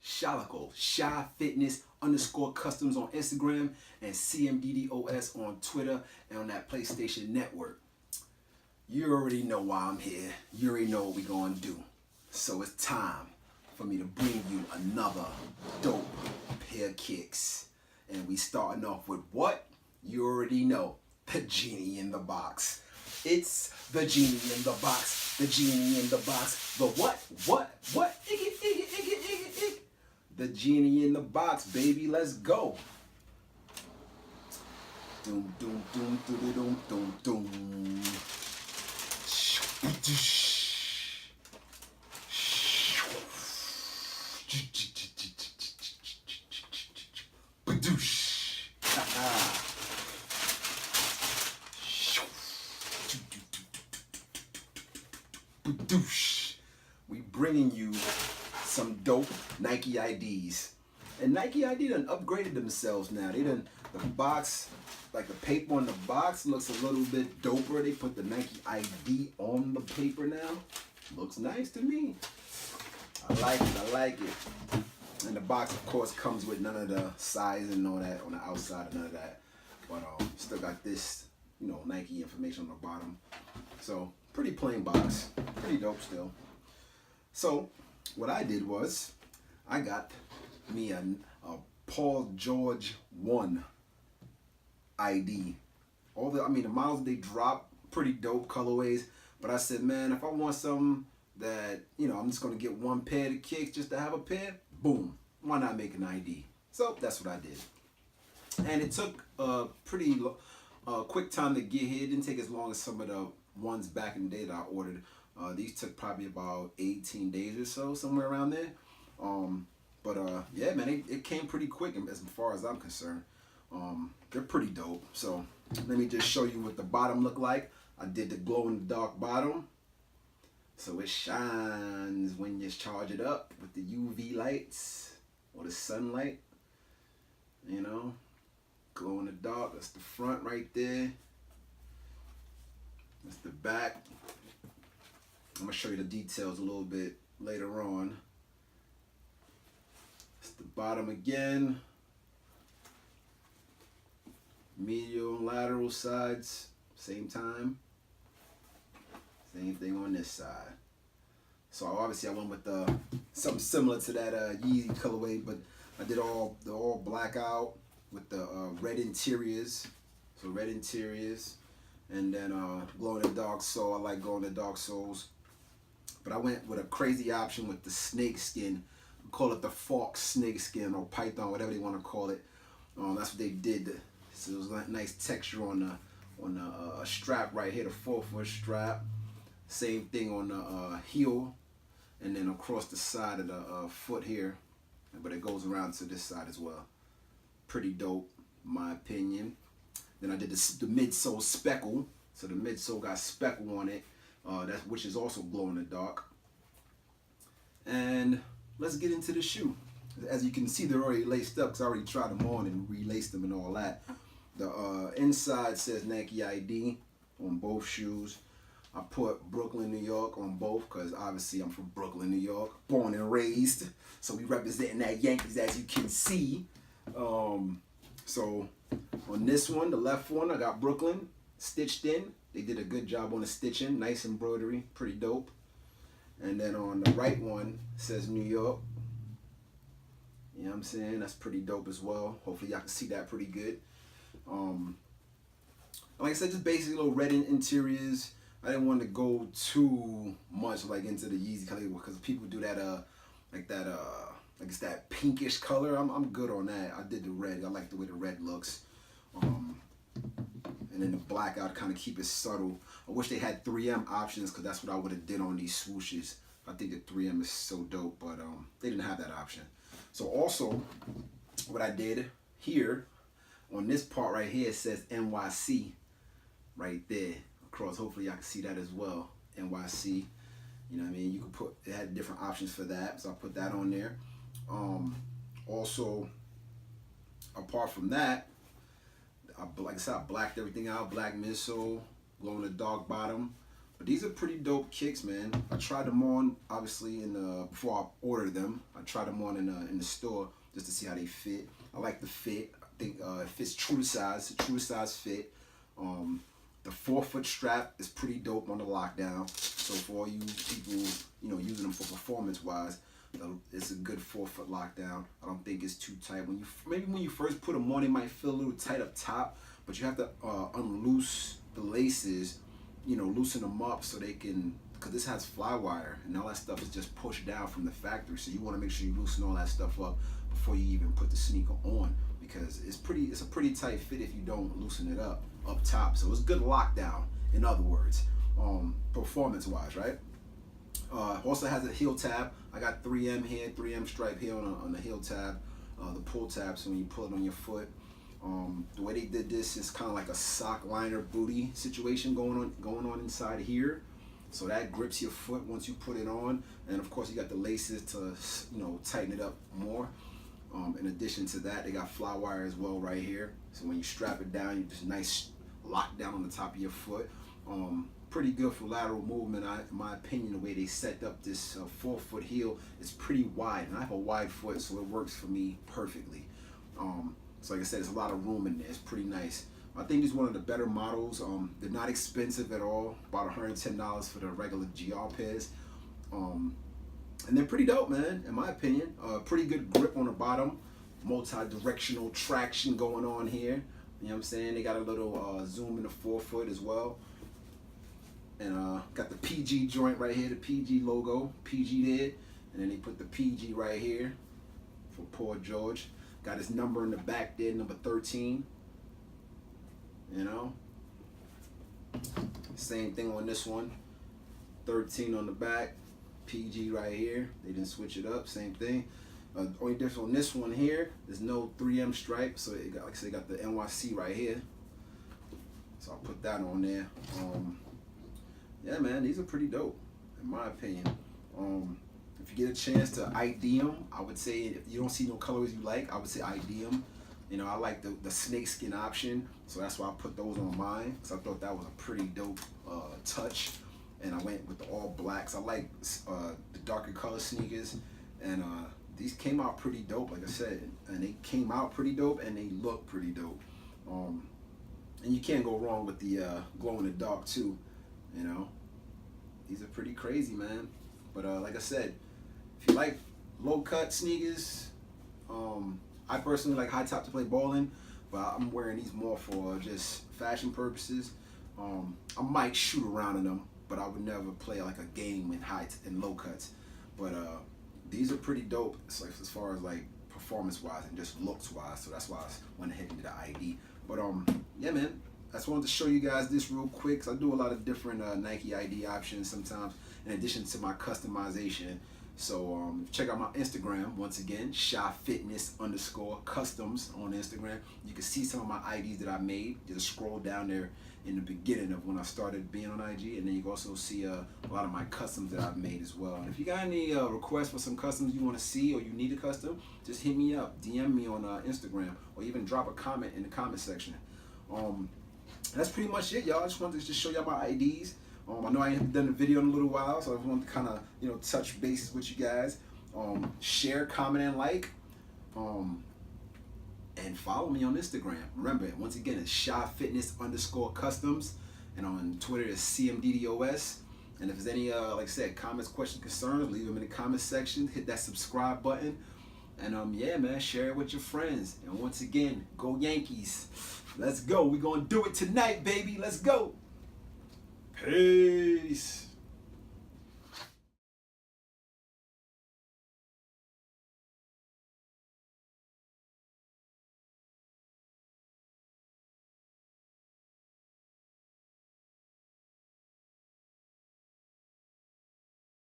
Shalico, Shy Fitness _ Customs on Instagram, and CMDDOS on Twitter and on that PlayStation Network. You already know why I'm here. You already know what we're gonna do. So it's time for me to bring you another dope pair of kicks. And we starting off with what? You already know, the genie in the box. It's the genie in the box, the genie in the box. The what? Iggy, iggy, iggy, iggy, iggy. The genie in the box, baby, let's go. Doom, doom, doom, doom, doom, doom, doom. We bringing you some dope Nike IDs. And Nike ID done upgraded themselves now. They done, the box, like the paper on the box looks a little bit doper. They put the Nike ID on the paper now. Looks nice to me. I like it. And the box, of course, comes with none of the size and all that on the outside, none of that. But still got this, Nike information on the bottom. So pretty plain box, pretty dope still. So what I did was I got me a Paul George 1 ID. The models they drop, pretty dope colorways. But I said, man, if I want something that, I'm just gonna get one pair of kicks just to have a pair, boom, why not make an ID? So that's what I did. And it took a pretty quick time to get here. It didn't take as long as some of the ones back in the day that I ordered. These took probably about 18 days or so, somewhere around there. Yeah, man, it came pretty quick as far as I'm concerned. They're pretty dope. So let me just show you what the bottom look like. I did the glow in the dark bottom. So it shines when you charge it up with the UV lights or the sunlight. Glow in the dark. That's the front right there. That's the back. I'm gonna show you the details a little bit later on. It's the bottom again. Medial and lateral sides, same time. Same thing on this side. So obviously I went with something similar to that Yeezy colorway, but I did the all black out with the red interiors. So red interiors, and then glow in the dark sole. I like glow in the dark soles. But I went with a crazy option with the snake skin. We call it the fox snake skin or python, whatever they want to call it. That's what they did. So it was like nice texture on the strap right here, the 4-foot strap. Same thing on the heel, and then across the side of the foot here. But it goes around to this side as well. Pretty dope, in my opinion. Then I did the midsole speckle. So the midsole got speckle on it. Which is also glow in the dark. And let's get into the shoe. As you can see, they're already laced up because I already tried them on and relaced them and all that. The inside says Nike ID on both shoes. I put Brooklyn, New York on both because obviously I'm from Brooklyn, New York, born and raised. So we representing that Yankees, as you can see. So on this one, the left one, I got Brooklyn stitched in. They did a good job on the stitching, nice embroidery, pretty dope. And then on the right one says New York. You know what I'm saying? That's pretty dope as well. Hopefully y'all can see that pretty good. Like I said, just basically little red interiors. I didn't want to go too much like into the Yeezy color because people do that like it's that pinkish color. I'm good on that. I did the red. I like the way the red looks. And then the blackout kind of keep it subtle. I wish they had 3M options because that's what I would have did on these swooshes. I think the 3M is so dope, but they didn't have that option. So also, what I did here, on this part right here, it says NYC right there across. Hopefully y'all can see that as well, NYC. You know what I mean? You could put, it had different options for that, so I put that on there. Also, apart from that, like I said, I blacked everything out, black midsole, glow in the dark bottom, But these are pretty dope kicks, man. I tried them on, obviously, before I ordered them. I tried them on in the store just to see how they fit. I like the fit. I think it fits true to size fit. The 4-foot strap is pretty dope on the lockdown. So for all you people, using them for performance-wise, it's a good 4-foot lockdown. I don't think it's too tight. Maybe when you first put them on, it might feel a little tight up top, but you have to unloose the laces, loosen them up so they can, because this has fly wire and all that stuff is just pushed down from the factory. So you want to make sure you loosen all that stuff up before you even put the sneaker on, because it's a pretty tight fit if you don't loosen it up top. So it's good lockdown, in other words, performance wise, right? Also has a heel tab. I got 3M here, 3M stripe here on the heel tab, the pull tab, so when you pull it on your foot. The way they did this is kind of like a sock liner booty situation going on inside here. So that grips your foot once you put it on, and of course you got the laces to tighten it up more. In addition to that, they got fly wire as well right here. So when you strap it down, you just nice lock down on the top of your foot. Pretty good for lateral movement. In my opinion, the way they set up this 4-foot heel is pretty wide, and I have a wide foot, so it works for me perfectly. So like I said, there's a lot of room in there. It's pretty nice. I think it's one of the better models. They're not expensive at all. About $110 for the regular GR pairs. And they're pretty dope, man, in my opinion. Pretty good grip on the bottom. Multi-directional traction going on here. You know what I'm saying? They got a little zoom in the 4-foot as well. And got the PG joint right here, the PG logo, PG there. And then they put the PG right here for Poor George. Got his number in the back there, number 13. Same thing on this one. 13 on the back, PG right here. They didn't switch it up, same thing. Only difference on this one here, there's no 3M stripe, so it got, like I said, got the NYC right here. So I'll put that on there. Yeah, man, these are pretty dope, in my opinion. If you get a chance to ID them, I would say, if you don't see no colors you like, I would say ID them. I like the snakeskin option, so that's why I put those on mine, because I thought that was a pretty dope touch. And I went with the all blacks. I like the darker color sneakers, and these came out pretty dope, like I said. And they came out pretty dope, and they look pretty dope. And you can't go wrong with the glow in the dark too. These are pretty crazy, man. But like I said, if you like low cut sneakers, I personally like high top to play ball in, but I'm wearing these more for just fashion purposes. I might shoot around in them, but I would never play like a game in low cuts. But these are pretty dope as far as like performance wise and just looks wise. So that's why I went ahead and did the ID. But yeah, man, I just wanted to show you guys this real quick, because I do a lot of different Nike ID options sometimes, in addition to my customization. So check out my Instagram, once again, shyfitness_customs on Instagram. You can see some of my IDs that I made. Just scroll down there in the beginning of when I started being on IG, and then you can also see a lot of my customs that I've made as well. And if you got any requests for some customs you want to see, or you need a custom, just hit me up, DM me on Instagram, or even drop a comment in the comment section. That's pretty much it, y'all. I just wanted to just show y'all my IDs. I know I haven't done a video in a little while, so I just wanted to kind of, touch bases with you guys. Share, comment, and like. And follow me on Instagram. Remember, once again, it's shyfitness_customs. And on Twitter, it's CMDDOS. And if there's any, like I said, comments, questions, concerns, leave them in the comment section. Hit that subscribe button. And yeah, man, share it with your friends. And once again, go Yankees. Let's go. We're going to do it tonight, baby. Let's go. Peace.